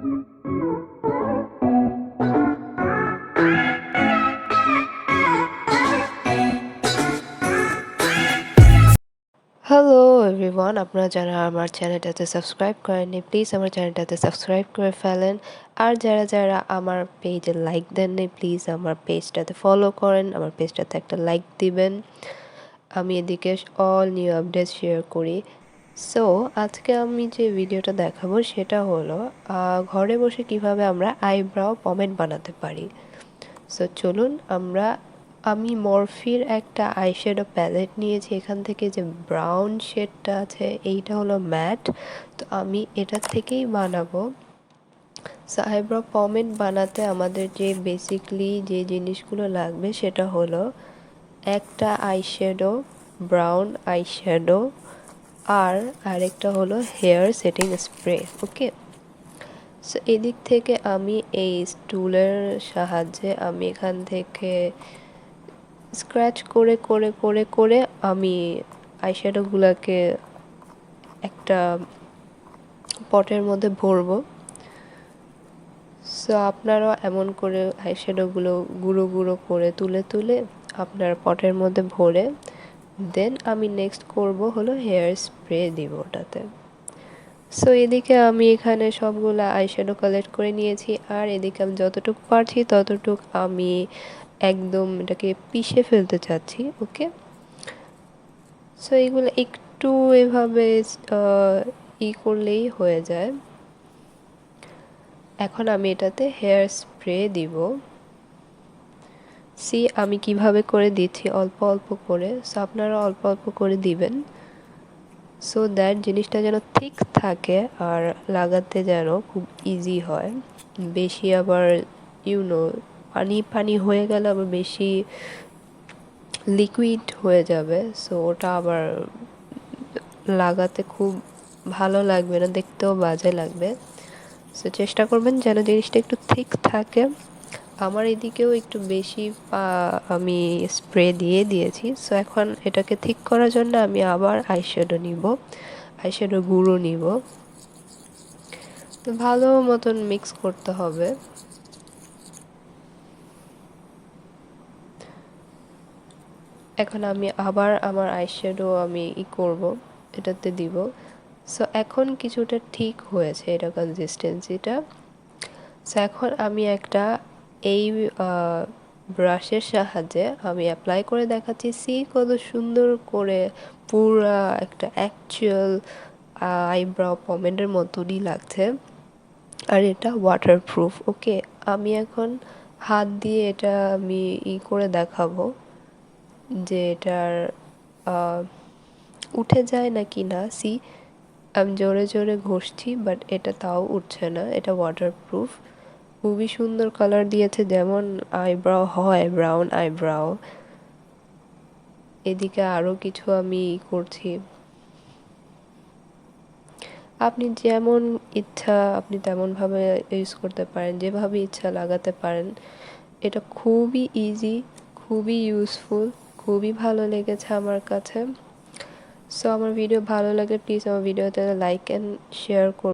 Hello everyone, আপনারা যারা আমার চ্যানেলটাতে সাবস্ক্রাইব করেননি প্লিজ আমার চ্যানেলটাতে সাবস্ক্রাইব করে ফেলেন। আর যারা যারা আমার পেজে লাইক দেননি প্লিজ আমার পেজটাতে ফলো করেন, আমার পেজটাতে একটা লাইক দিবেন। আমি এদিকে অল নিউ আপডেট শেয়ার করি। সো আজকে আমি যে ভিডিওটা দেখাবো সেটা হলো ঘরে বসে কিভাবে আমরা আইব্রাও পমেড বানাতে পারি। সো চলুন আমি মরফির একটা আইশ্যাডো প্যালেট নিয়েছি। এখান থেকে যে ব্রাউন শেডটা আছে এইটা হলো ম্যাট, তো আমি এটা থেকেই বানাবো। সো আইব্রো পমেড বানাতে আমাদের যে বেসিকলি যে জিনিসগুলো লাগবে সেটা হলো একটা আইশ্যাডো, ব্রাউন আইশ্যাডো, আর আরেকটা হলো হেয়ার সেটিং স্প্রে। ওকে, সো এদিক থেকে আমি এই স্টুলের সাহায্যে আমি এখান থেকে স্ক্র্যাচ করে করে করে করে আমি আইশ্যাডোগুলোকে একটা পটের মধ্যে ভরবো। সো আপনারাও এমন করে আইশ্যাডোগুলো গুঁড়ো গুঁড়ো করে তুলে তুলে আপনার পটের মধ্যে ভরে দেন আমি নেক্সট করব হলো হেয়ার স্প্রে দিব ওটাতে। সো এদিকে আমি এখানে সবগুলো আইশ্যাডো কালেক্ট করে নিয়েছি, আর এদিকে আমি যতটুকু পারছি ততটুকু আমি একদম এটাকে পিষে ফেলতে চাচ্ছি। ওকে, সো এইগুলো একটু এভাবে করলেই হয়ে যায়। এখন আমি এটাতে হেয়ার স্প্রে দিব। আমি কিভাবে করে দিচ্ছি, অল্প অল্প করে। সো আপনারা অল্প অল্প করে দিবেন সো দ্যাট জিনিসটা যেন ঠিক থাকে আর লাগাতে যেন খুব ইজি হয়। বেশি আবার পানি পানি হয়ে গেলে আবার বেশি লিকুইড হয়ে যাবে, সো ওটা আবার লাগাতে খুব ভালো লাগবে না, দেখতেও বাজে লাগবে। সো চেষ্টা করবেন যেন জিনিসটা একটু ঠিক থাকে। আমার এদিকেও একটু বেশি আমি স্প্রে দিয়ে দিয়েছি। সো এখন এটাকে ঠিক করার জন্য আমি আবার আইশ্যাডো নিব, আইশ্যাডো গুঁড়ো নিব। তো ভালো মতন মিক্স করতে হবে। এখন আমি আবার আমার আইশ্যাডো আমি করব, এটাতে দিব। সো এখন কিছুটা ঠিক হয়েছে এটা কনসিস্টেন্সিটা। সো এখন আমি একটা এই ব্রাশের সাহায্যে আমি অ্যাপ্লাই করে দেখাচ্ছি। কত সুন্দর করে পুরা একটা অ্যাকচুয়াল আইব্রাও পমেডের মতনই লাগছে, আর এটা ওয়াটারপ্রুফ। ওকে, আমি এখন হাত দিয়ে এটা আমি করে দেখাবো যে এটার উঠে যায় নাকি না। আমি জোরে জোরে ঘষছি বাট এটা তাও উঠছে না, এটা ওয়াটারপ্রুফ। খুবই সুন্দর কালার দিয়েছে, যেমন আইব্রাও হয় ব্রাউন আইব্রাও। এদিকে আরও কিছু আমি করছি। আপনি যেমন ইচ্ছা আপনি তেমনভাবে ইউজ করতে পারেন, যেভাবে ইচ্ছা লাগাতে পারেন। এটা খুবই ইজি, খুবই ইউজফুল, খুবই ভালো লেগেছে আমার কাছে। সো আমার ভিডিও ভালো লাগলে প্লিজ আমার ভিডিওতে লাইক অ্যান্ড শেয়ার করুন।